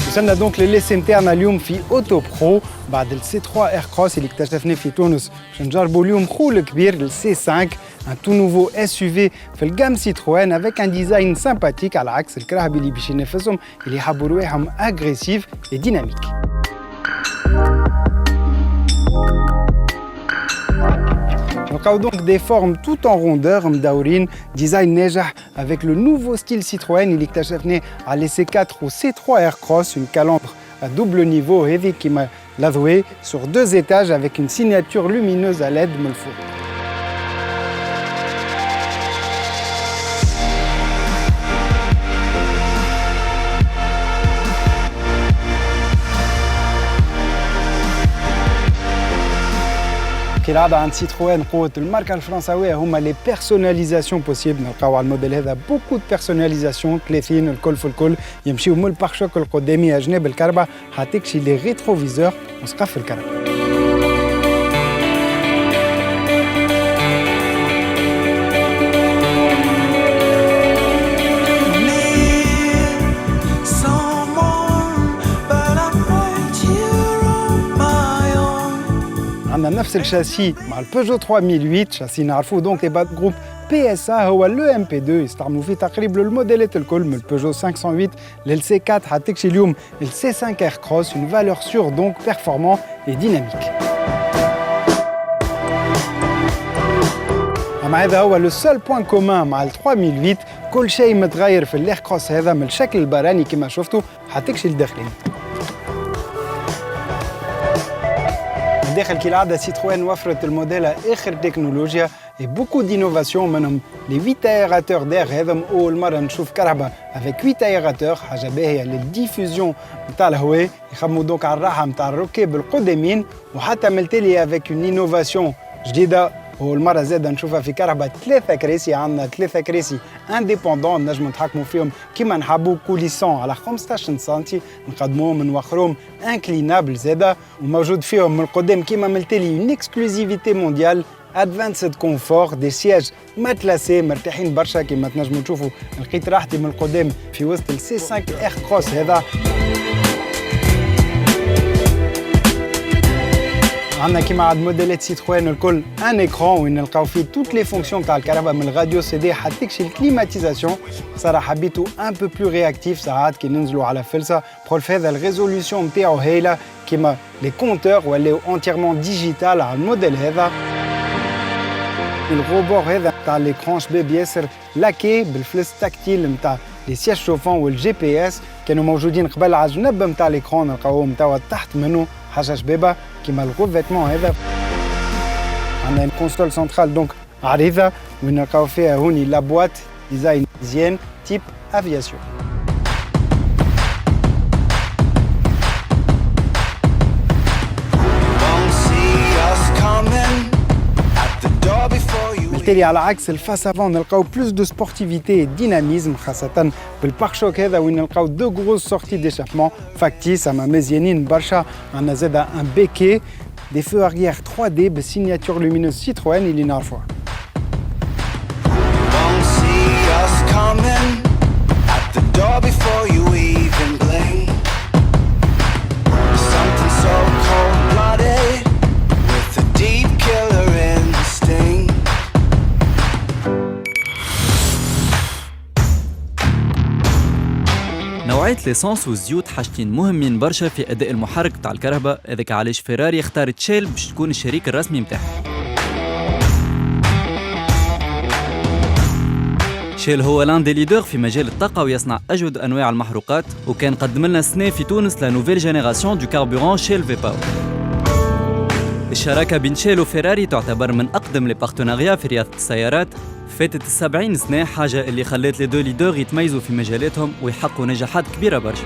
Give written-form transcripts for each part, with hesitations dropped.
وصلنا دونك لليس نتاعنا اليوم في اوتو برو بعد السي 3 اير كروس اللي اكتشفناه في تونس باش نجربوا اليوم خو الكبير السي 5 ان تو نوفو اس يو في في الجام سيتروين افيك ان ديزاين سامباتيك على عكس الكراهبي اللي باش ينافسهم اللي يحبوا رواحهم اغريسيف اي ديناميك. نلقاو دونك دي فورم توت ان روندور مدورين ديزاين ناجح avec le nouveau style Citroën اللي اكتشفناه على سي 4 و سي 3 اير كروس une calandre à double niveau هذه كيما لاذوي sur 2 étages avec une signature lumineuse à LED من الفوق. كالعادة عند سيتروين قوة الماركة الفرنساوية هما لي بيرسوناليزاسيون بوسيبل. نلقاو على الموديل هذا بوكو دو بيرسوناليزاسيون 30 الكل في الكل يمشيو من البارشوك القدامي على جناب الكربة حتى تكشي لي ريتروفيزور وسقف الكربة. عندنا نفس الشاسي مع البيجو 3008 شاسي نعرفوه دونك تبع جروب PSA هو لو ام بي 2 يستعملوا فيه تقريبا الموديلات الكل من البيجو 508 للسي 4 حتى تكشي اليوم السي 5 اير كروس une valeur sûre donc performant et dynamique. أما هذا هو لو سول بوين كومان مع ال 3008 كل شيء متغير في الاير كروس هذا من الشكل البراني كما شفتوا حتى تكشي لداخلين. داخل كالعادة سيتروين وفرت الموديل آخر تكنولوجيا et beaucoup d'innovation منهم les 8 aérateurs d'air هذم أول مرة نشوف كرهبة avec 8 aérateurs حاجة باهية للديفوزيون نتاع الهواء يخدموا دونك على الراحة نتاع الركاب القدامين وحتى ملتالي avec une innovation جديدة أول مرة زادة نشوفها في كرهبة 3 كراسي. عندنا 3 كراسي انديبوندون نجموا نتحكموا فيهم كيما نحبوا كوليسون على 15 سنتي نقدموهم نوخروهم انكلينابل زادة وموجود فيهم من القدام كيما ملتالي une exclusivité mondiale advanced confort des sièges matelassés مرتاحين برشا كيما تنجموا تشوفوا لقيت راحتي من القدام في وسط السي 5 اير كروس هذا. عندنا كيما عند موديلات سيتروين الكل ان اكران وين نلقاو فيه توت لي فونكسيون تاع الكهرباء من الراديو سي دي حتى تكشي الكليماتيزاسيون. صراحه حبيتو ان بو بلو رياكتيف ساعات كي ننزلوا على فلسه بروف هذا الريزوليوشن نتاعو هايله كيما لي كونتور ولاو اونتيرمون ديجيتال على الموديل هذا. الروبور هذا تاع ليكران شباب ياسر لاكي بالفلس تاكتيل نتاع لي سياج شوفون والجي بي اس كانوا موجودين قبل على الجنب نتاع ليكران نلقاوهم توا تحت منه حاجه شبابه كيما الغوفيتمون هذا. عندنا كونسول سنترال دونك عريضه وين نلقاو فيها هوني لا بوات ديزاين زين تيب افياسيون. بالتالي على عكس الفاس افون نلقاو بلوس دو سبورتيفيتي ديناميزم خاصة بالبارشوك هذا وين نلقاو دو غروز سورتي ديشابمون فاكتيس اما مزيانين برشا. عندنا زادا ان بيكي دي فو اريير 3 دي بالسيناتور لومينوز سيتروين اللي نعرفوها. نوعية ليسانس والزيوت حاجتين مهمين برشا في أداء المحرك تاع الكهرباء. هذاك علاش فيراري اختارت شيل باش تكون الشريك الرسمي متاعها. شيل هو لان دي ليدر في مجال الطاقة ويصنع أجود أنواع المحروقات وكان قدم لنا السنة في تونس لا نوفيل جينيراسيون دو كاربوران شيل في باور. الشراكة بين شيل وفيراري تعتبر من أقدم لي بارتناريا في رياضة السيارات. فاتت 70 سنة حاجة اللي خلت لي دو ليدر يتميزوا في مجالاتهم ويحققوا نجاحات كبيرة برشا.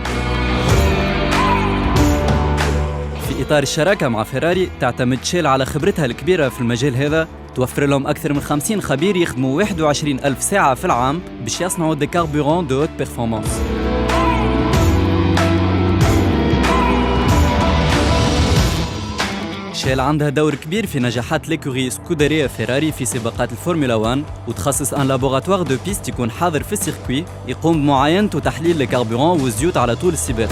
في إطار الشراكة مع فيراري تعتمد شيل على خبرتها الكبيرة في المجال هذا توفر لهم أكثر من 50 خبير يخدموا 21,000 ساعة في العام باش يصنعوا دي كاربوران دو هوت بيرفورمانس. شيل عندها دور كبير في نجاحات ليكوري سكوديريا فيراري في سباقات الفورمولا 1 وتخصص ان لابوراتوار دو بيست يكون حاضر في السيركوي يقوم بمعاينة وتحليل الكربوران والزيوت على طول السباق.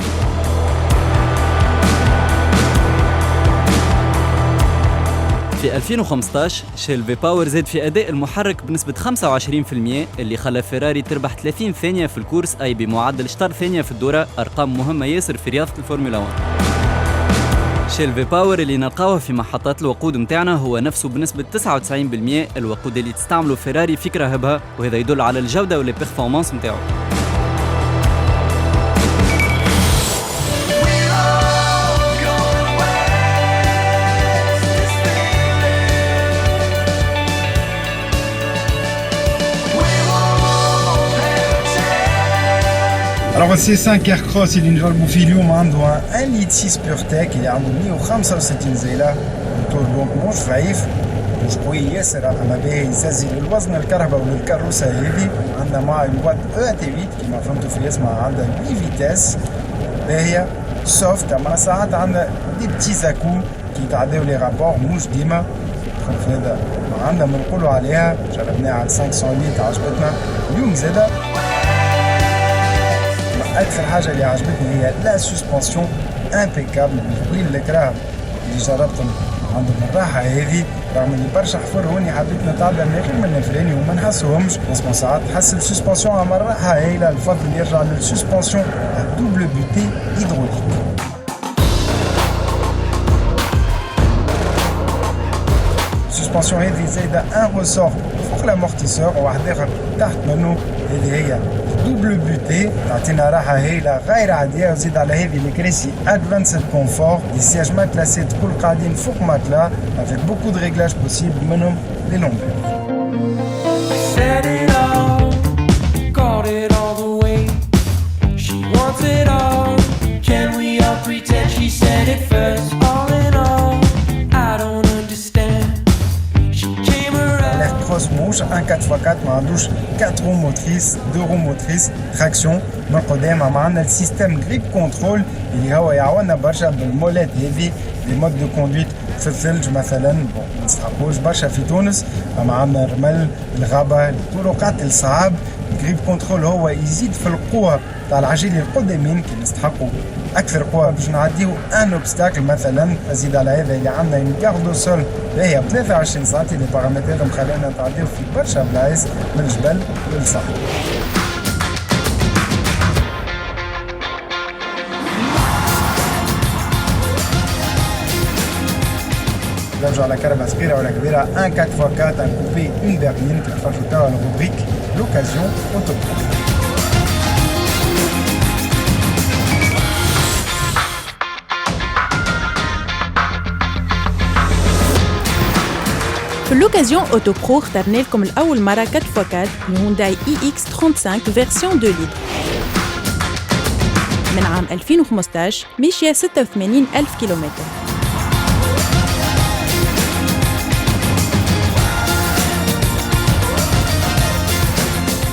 في 2015 شيل في باور زاد في أداء المحرك بنسبة 25% اللي خلى فيراري تربح 30 ثانية في الكورس أي بمعدل شطر ثانية في الدورة، أرقام مهمة ياسر في رياضة الفورمولا 1. شيل في باور اللي نلقاوه في محطات الوقود متاعنا هو نفسه بنسبة 99% الوقود اللي تستعمله فيراري في كراهبها، وهذا يدل على الجودة واللي بيرفورمانس متاعه. Alors c'est 5 Aircross اللي نجربوا فيه اليوم عنده 1.6 بيورتيك اللي عنده 165 زيلة، موتور دونك مش ضعيف مش قوي ياسر اما باهي يززي للوزن الكهرباء وللكروسة هذي. عندنا معاه الوات EAT8 كيما فهمتوا في اسمها، عندها 8 فيتاس باهية سوفت، اما ساعات عندنا دي بتي زاكو كي يتعداو لي رابور مش ديما هذا عندنا بنقولوا عليها. جربناها على 500 لتر عجبتنا اليوم زاده. أكثر حاجة اللي عجبتني هي لا سسبنسيون امبيكابل بالقليل الكراهب اللي جربتهم عندهم الراحة هذه، رغم اللي برشا حفر هوني حبيت نتعدى من غير من الفلاني وما نحسهمش، بس ساعات تحس السسبنسيون اما الراحة هايلة. الفضل يرجع للسسبنسيون دوبل بوتي هيدروليك. السسبنسيون هذه زايدة ان ريسور فوق الامورتيسور وواحد اخر تحت منه، اللي هي دوبل بوتي تعطينا راحة هايلة غير عادية. وزيد على هذه الكراسي ادفانسد كونفور، دي سياج ماتلاسات كل قاعدين فوق ماتلا افيك بوكو دو ريغلاج بوسيبل منهم لي لونغور. موش ان 4x4 ما عندوش 4 رو موتريس 2 رو موتريس تراكسيون من قدام، ما عندنا السيستم جريب كنترول اللي هو يعاوننا برشا بالمولات هذه لي مود دو كوندويت في الثلج مثلا. ما نستحقوش برشا في تونس، اما عندنا الرمل الغابه الطرقات الصعاب. جريب كنترول هو يزيد في القوه تاع العجل القدامين كي نستحقوا اكثر قوه باش نعديو ان اوبستاكل مثلا. ازيد على هذا اللي عندنا اون كاردو سول هي ب 23 سنتي، لي بارامتر مخلينا نتعديو في برشا بلايص من الجبل للصحراء. نرجع على كربة صغيرة ولا كبيرة، ان 4x4 ان كوبي اون برلين كي تفرجوا توا الروبريك لوكازيون اوتو. في l'occasion Auto Pro اخترنا لكم الأول مرة 4x4 الهونداي EX35 فيرسيون 2 لتر من عام 2015 ماشية 86,000 كيلومتر.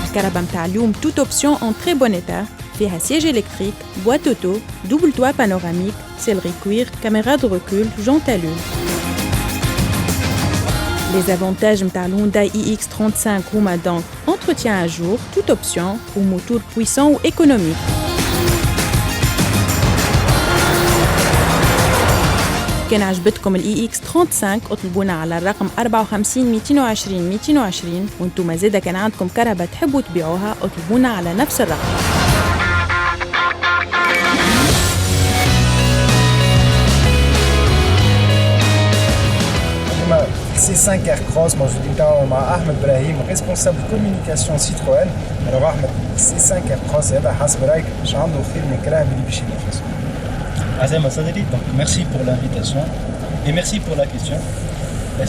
الكهرباء متاع اليوم توت اوبسيون اون تري بون ايتا، فيها سياج الكتريك، بوات اوتو، دوبل توا بانوراميك، سيلري كوير، كاميرا دو ريكول، جونت الون. Les avantages de la Hyundai iX35 هما donc entretien à jour, toute option, ou moteur puissant ou économique. كان عجبتكم ال iX35 اطلبونا على الرقم 54 220 220، وانتم زادا كان عندكم كهرباء تحبوا تبيعوها اطلبونا على نفس الرقم. C5 Aircross موجودين توا مع احمد ابراهيم ريسبونسابل كوميونيكاسيون Citroën. Alors احمد C5 Aircross هذا حسب رايك ايش عنده خير من كلام اللي باش ينافسوا؟ Azem Sadri, donc merci pour l'invitation et merci pour la question.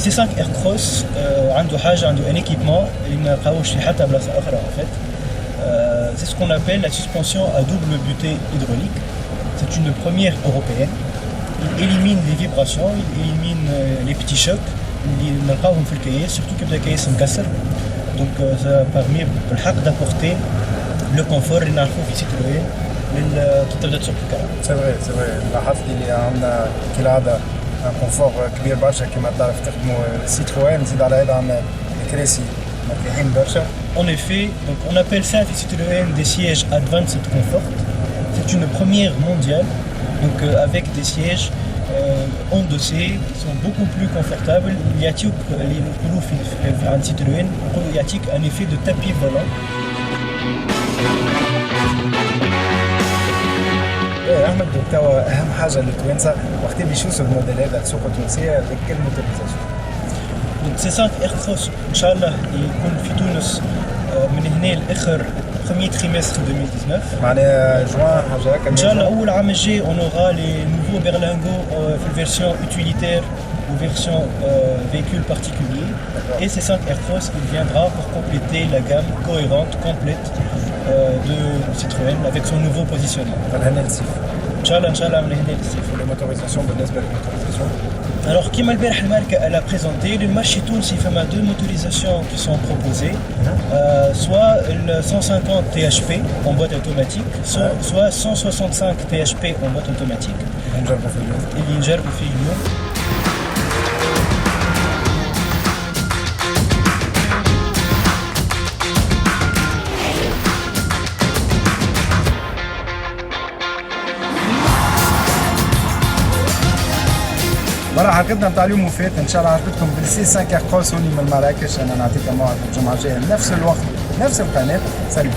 C5 Aircross عنده un équipement اللي ما لقاوش في حتى بلاصه اخرى en fait. C'est ce qu'on appelle la suspension à double butée hydraulique. C'est une première européenne. Il élimine les vibrations, il élimine les petits chocs اللي نلقاوهم في الكياس، surtout كيبدا الكياس مكسر. Donc ça permet بالحق d'apporter le confort اللي نعرفوه في Citroën كي تبدا تسوق الكهرباء. سي فري لاحظت اللي عندنا كالعاده ان كونفور كبير برشا كما تعرف تخدموا Citroën. زيد على هذا عندنا الكراسي مريحين برشا. En effet, donc on appelle ça في Citroën des sièges Advanced Comfort. C'est une première mondiale, donc avec des sièges endossés, qui sont beaucoup plus confortables. يعطيوك اللي نقولوا في عند Citroën نقولوا يعطيك un effet de tapis volant. احمد توا اهم حاجه للتوانسه وقت اللي يشوفوا الموديل هذا السوق التونسيه بكل موتوريزاسيون. Donc سي 5 اير كروس ان شاء الله يكون في تونس من هنا لاخر premier trimestre 2019. معناها جوان حاجه هكا. ان شاء الله اول عام الجاي on aura les nouveaux berlingots في الفيرسيون utilitaire ou version véhicule particulier. Et C5 Aircross il viendra pour compléter la gamme cohérente, complète de Citroën avec son nouveau positionnement. Inch'Allah, les motorisations, alors, Kim Albert Marque elle a présenté le marché Tounsi, il y a deux motorisations qui sont proposées, soit le 150 THP en boîte automatique, soit 165 THP en boîte automatique. Et l'Injar au Filion. مرة حلقتنا نتاع اليوم وفات ان شاء الله عجبتكم بالسي 5 ايركروس هوني من مراكش. انا نعطيكم موعد الجمعة الجاية نفس الوقت نفس القناة. سلام.